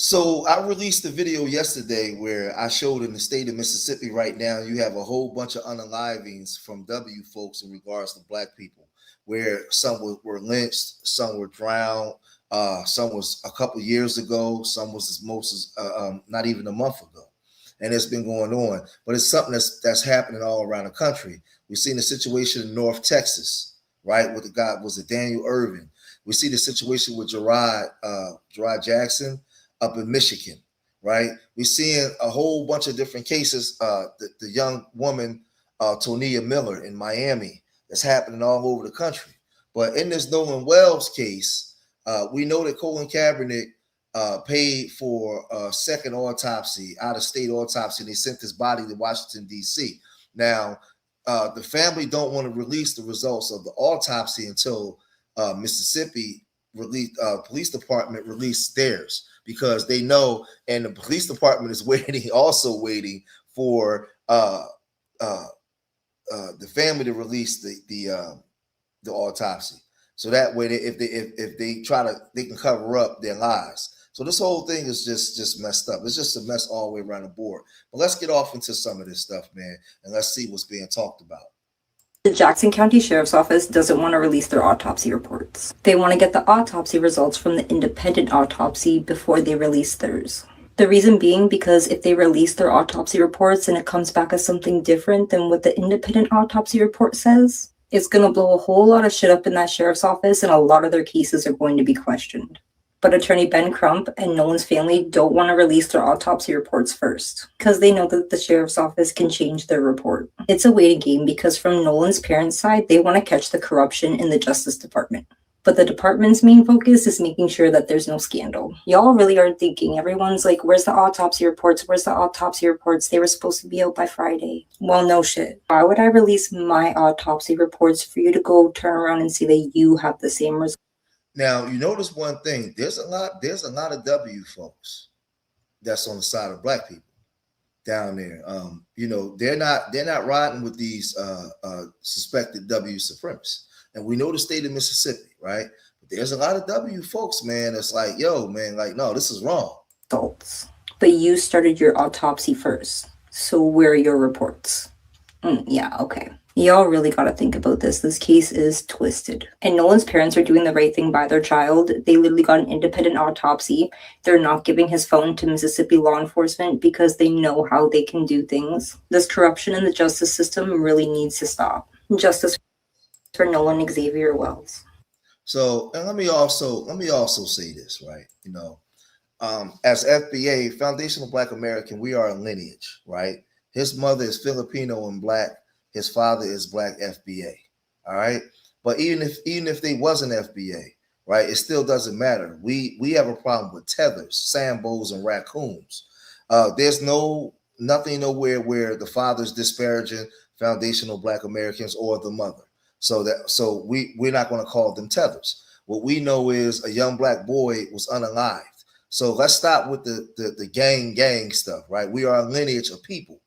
So I released a video yesterday where I showed in the state of Mississippi right now, you have a whole bunch of unalivings from W folks in regards to black people, where some were lynched, some were drowned, some was a couple years ago, some was as most as not even a month ago. And it's been going on, but it's something that's happening all around the country. We've seen the situation in North Texas, right? With the guy was it Daniel Irvin. We see the situation with Gerard Jackson up in Michigan, right? We're seeing a whole bunch of different cases. The young woman, Tonia Miller in Miami, that's happening all over the country. But in this Nolan Wells case, we know that Colin Kaepernick paid for a second autopsy, out-of-state autopsy, and they sent his body to Washington, D.C. Now, the family don't want to release the results of the autopsy until Mississippi police department released theirs, because they know, and the police department is also waiting for the family to release the autopsy, so that way if they try to, they can cover up their lies. So this whole thing is just messed up. It's just a mess all the way around the board. But let's get off into some of this stuff, man, and let's see what's being talked about. The Jackson County Sheriff's Office doesn't want to release their autopsy reports. They want to get the autopsy results from the independent autopsy before they release theirs. The reason being because if they release their autopsy reports and it comes back as something different than what the independent autopsy report says, it's going to blow a whole lot of shit up in that sheriff's office, and a lot of their cases are going to be questioned. But Attorney Ben Crump and Nolan's family don't want to release their autopsy reports first, because they know that the sheriff's office can change their report. It's a waiting game because from Nolan's parents' side, they want to catch the corruption in the Justice Department. But the department's main focus is making sure that there's no scandal. Y'all really are thinking, everyone's like, where's the autopsy reports? Where's the autopsy reports? They were supposed to be out by Friday. Well, no shit. Why would I release my autopsy reports for you to go turn around and see that you have the same results? Now, you notice one thing, there's a lot of W folks that's on the side of black people down there. They're not riding with these suspected W supremacists. And we know the state of Mississippi, right? But there's a lot of W folks, man, that's like, yo, man, like, no, this is wrong. But you started your autopsy first. So where are your reports? Yeah, okay. Y'all really got to think about this. This case is twisted. And Nolan's parents are doing the right thing by their child. They literally got an independent autopsy. They're not giving his phone to Mississippi law enforcement because they know how they can do things. This corruption in the justice system really needs to stop. Justice for Nolan Xavier Wells. So, and let me also say this, right? As FBA, Foundational Black American, we are a lineage, right? His mother is Filipino and black. His father is black FBA. All right. But even if they wasn't FBA, right, it still doesn't matter. We have a problem with tethers, sambos, and raccoons. There's nothing nowhere where the father's disparaging foundational Black Americans or the mother. So we're not going to call them tethers. What we know is a young black boy was unalived. So let's stop with the gang stuff, right? We are a lineage of people,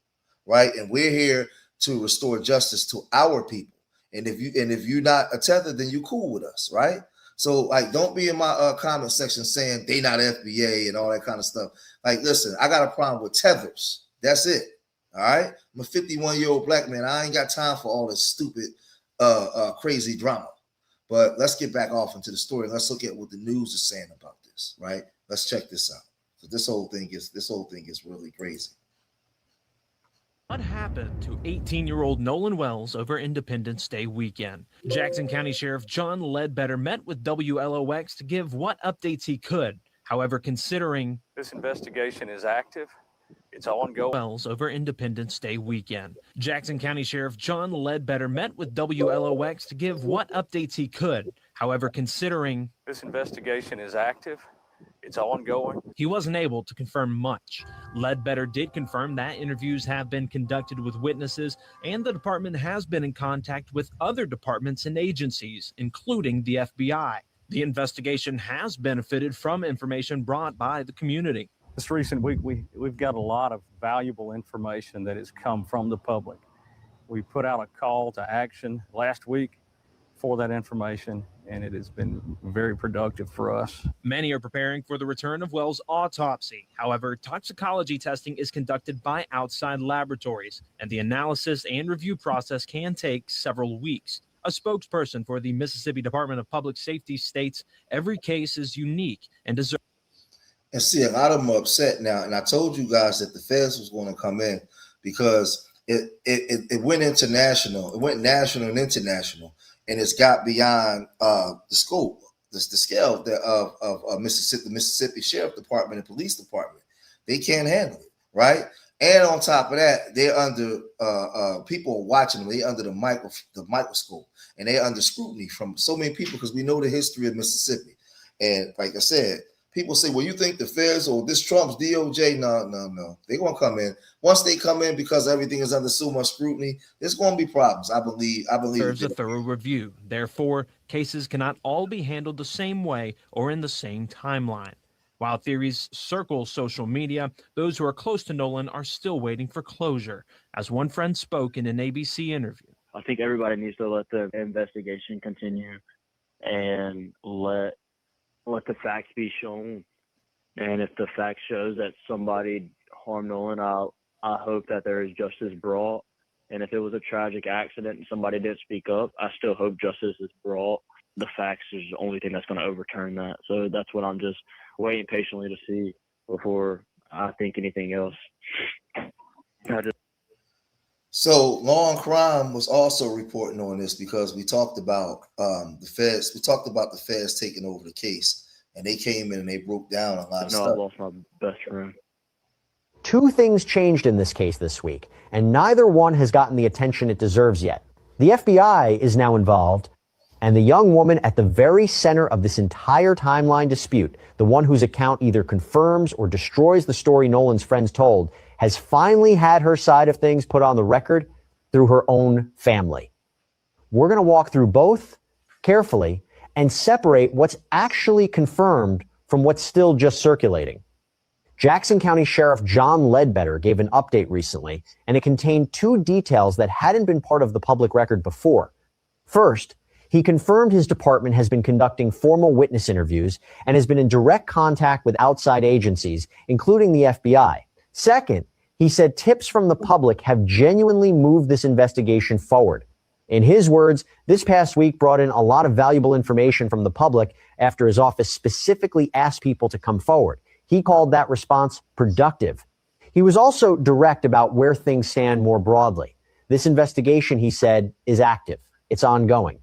right? And we're here to restore justice to our people. And if you're not a tether, then you cool with us, right? So like, don't be in my comment section saying they not FBA and all that kind of stuff. Like, listen, I got a problem with tethers. That's it. All right. I'm a 51-year-old black man. I ain't got time for all this stupid, crazy drama. But let's get back off into the story. Let's look at what the news is saying about this, right? Let's check this out. So this whole thing is really crazy. What happened to 18-year-old Nolan Wells over Independence Day weekend? Jackson County Sheriff John Ledbetter met with WLOX to give what updates he could. However, considering this investigation is active, it's ongoing. Wells over Independence Day weekend. Jackson County Sheriff John Ledbetter met with WLOX to give what updates he could. However, considering this investigation is active, it's ongoing. He wasn't able to confirm much. Ledbetter did confirm that interviews have been conducted with witnesses, and the department has been in contact with other departments and agencies, including the FBI. The investigation has benefited from information brought by the community. This recent week, we've got a lot of valuable information that has come from the public. We put out a call to action last week for that information, and it has been very productive for us. Many are preparing for the return of Wells' autopsy. However, toxicology testing is conducted by outside laboratories, and the analysis and review process can take several weeks. A spokesperson for the Mississippi Department of Public Safety states every case is unique and deserves. And see, a lot of them are upset now. And I told you guys that the feds was going to come in because it went international. It went national and international, and it's got beyond the scope, the scale of Mississippi, the Mississippi Sheriff Department and Police Department. They can't handle it, right? And on top of that, they're under people are watching them. They're under the microscope, and they're under scrutiny from so many people because we know the history of Mississippi. And like I said, people say, well, you think the feds or this Trump's DOJ? No. They're going to come in. Once they come in, because everything is under so much scrutiny, there's going to be problems. I believe. There's a thorough review. Therefore, cases cannot all be handled the same way or in the same timeline. While theories circle social media, those who are close to Nolan are still waiting for closure, as one friend spoke in an ABC interview. I think everybody needs to let the investigation continue and let the facts be shown. And if the fact shows that somebody harmed Nolan, I hope that there is justice brought. And if it was a tragic accident and somebody didn't speak up, I still hope justice is brought. The facts is the only thing that's going to overturn that. So that's what I'm just waiting patiently to see before I think anything else. So Law and Crime was also reporting on this because we talked about the feds. We talked about the feds taking over the case, and they came in and they broke down a lot of stuff. I lost my best friend. Two things changed in this case this week, and neither one has gotten the attention it deserves yet. The FBI is now involved, and the young woman at the very center of this entire timeline dispute, the one whose account either confirms or destroys the story Nolan's friends told, has finally had her side of things put on the record through her own family. We're going to walk through both carefully and separate what's actually confirmed from what's still just circulating. Jackson County Sheriff John Ledbetter gave an update recently, and it contained two details that hadn't been part of the public record before. First, he confirmed his department has been conducting formal witness interviews and has been in direct contact with outside agencies, including the FBI. Second, he said tips from the public have genuinely moved this investigation forward. In his words, this past week brought in a lot of valuable information from the public after his office specifically asked people to come forward. He called that response productive. He was also direct about where things stand more broadly. This investigation, he said, is active. It's ongoing.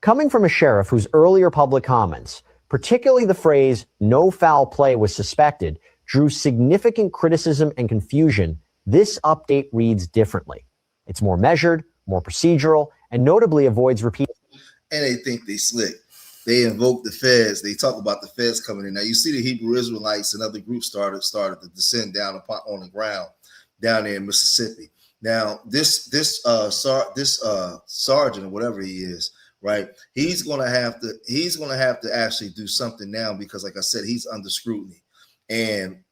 Coming from a sheriff whose earlier public comments, particularly the phrase "no foul play was suspected," drew significant criticism and confusion, this update reads differently. It's more measured, more procedural, and notably avoids repeat. And they think they slick. They invoke the feds. They talk about the feds coming in. Now you see the Hebrew Israelites and other groups started to descend down on the ground down there in Mississippi. Now this sergeant or whatever he is, right? He's gonna have to actually do something now because, like I said, he's under scrutiny. And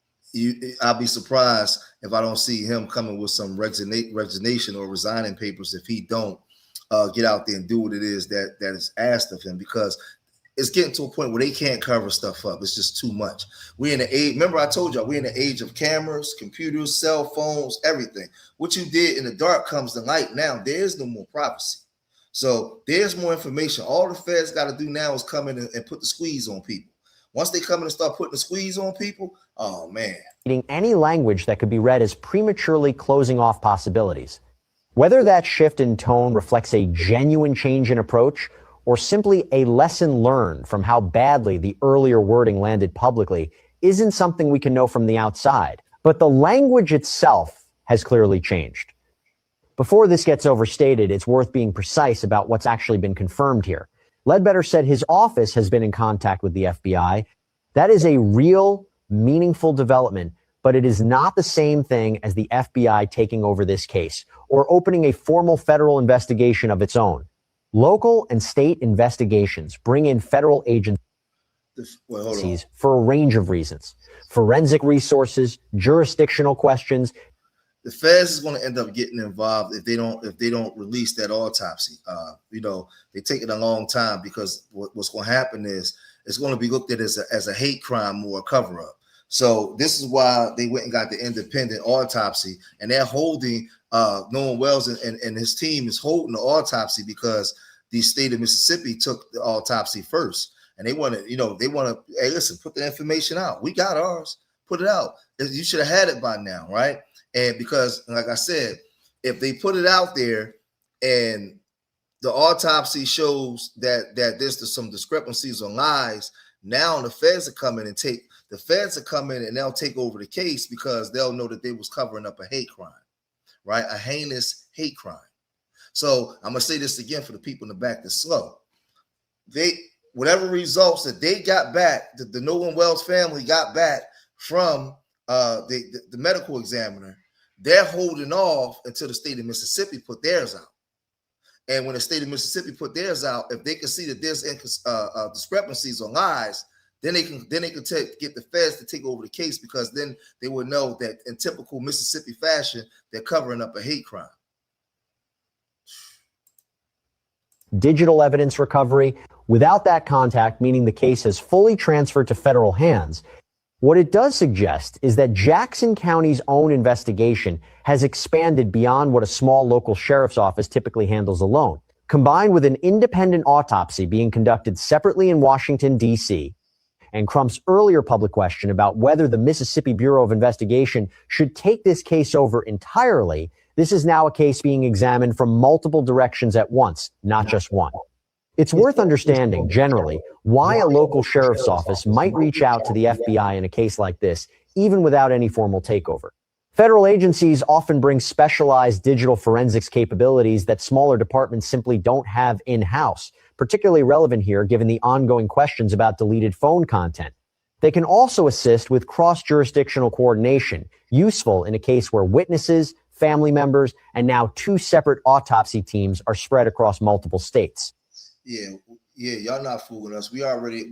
I'll be surprised if I don't see him coming with some resignation or resigning papers if he don't get out there and do what it is that is asked of him, because it's getting to a point where they can't cover stuff up. It's just too much. We're in the age, remember I told y'all, we're in the age of cameras, computers, cell phones, everything. What you did in the dark comes to light now. There is no more privacy. So there's more information. All the feds got to do now is come in and put the squeeze on people. Once they come in and start putting the squeeze on people, oh man. Any language that could be read as prematurely closing off possibilities. Whether that shift in tone reflects a genuine change in approach or simply a lesson learned from how badly the earlier wording landed publicly isn't something we can know from the outside. But the language itself has clearly changed. Before this gets overstated, it's worth being precise about what's actually been confirmed here. Ledbetter said his office has been in contact with the FBI. That is a real, meaningful development, but it is not the same thing as the FBI taking over this case or opening a formal federal investigation of its own. Local and state investigations bring in federal agencies for a range of reasons: forensic resources, jurisdictional questions. the feds is going to end up getting involved if they don't release that autopsy. They take it a long time because what's going to happen is it's going to be looked at as a hate crime or a cover up. So this is why they went and got the independent autopsy, and they're holding Nolan Wells and his team is holding the autopsy because the state of Mississippi took the autopsy first, and they want to, hey, listen, put the information out. We got ours, put it out. You should have had it by now, right? And because, like I said, if they put it out there and the autopsy shows that there's some discrepancies or lies, now the feds are coming and they'll take over the case because they'll know that they was covering up a hate crime, right? A heinous hate crime. So I'm gonna say this again for the people in the back that's slow. Whatever results that they got back, the Nolan Wells family got back from the medical examiner, they're holding off until the state of Mississippi put theirs out. And when the state of Mississippi put theirs out, if they can see that there's discrepancies or lies, then they can get the feds to take over the case, because then they would know that in typical Mississippi fashion, they're covering up a hate crime. Digital evidence recovery without that contact, meaning the case has fully transferred to federal hands. What it does suggest is that Jackson County's own investigation has expanded beyond what a small local sheriff's office typically handles alone. Combined with an independent autopsy being conducted separately in Washington, D.C., and Crump's earlier public question about whether the Mississippi Bureau of Investigation should take this case over entirely, this is now a case being examined from multiple directions at once, not just one. It's worth understanding, generally, why a local sheriff's office might reach out to the FBI in a case like this, even without any formal takeover. Federal agencies often bring specialized digital forensics capabilities that smaller departments simply don't have in-house, particularly relevant here given the ongoing questions about deleted phone content. They can also assist with cross-jurisdictional coordination, useful in a case where witnesses, family members, and now 2 separate autopsy teams are spread across multiple states. Yeah, y'all not fooling us. We already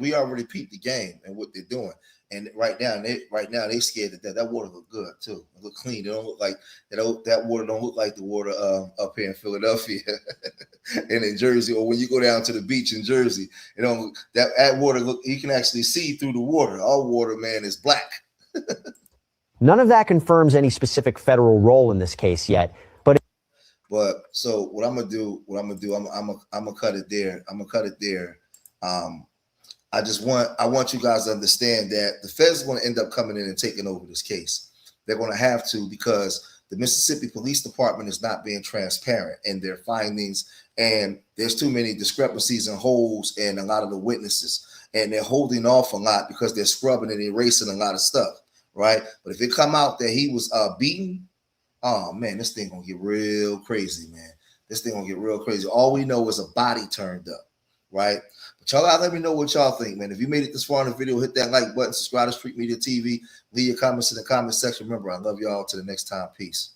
peeped the game and what they're doing. And right now they scared that water look good too. It look clean. It don't look like that water don't look like the water up here in Philadelphia and in Jersey, or when you go down to the beach in Jersey. That water look, you can actually see through the water. Our water, man, is black. None of that confirms any specific federal role in this case yet. But so what I'm gonna do, I'm gonna cut it there. I want you guys to understand that the feds are going to end up coming in and taking over this case. They're going to have to, because the Mississippi Police Department is not being transparent in their findings, and there's too many discrepancies and holes in a lot of the witnesses, and they're holding off a lot because they're scrubbing and erasing a lot of stuff, right? But if it come out that he was beaten, oh man, this thing gonna get real crazy, man. This thing gonna get real crazy. All we know is a body turned up, right? But y'all gotta let me know what y'all think, man. If you made it this far in the video, hit that like button, subscribe to Street Media TV, leave your comments in the comment section. Remember, I love y'all. Till the next time. Peace.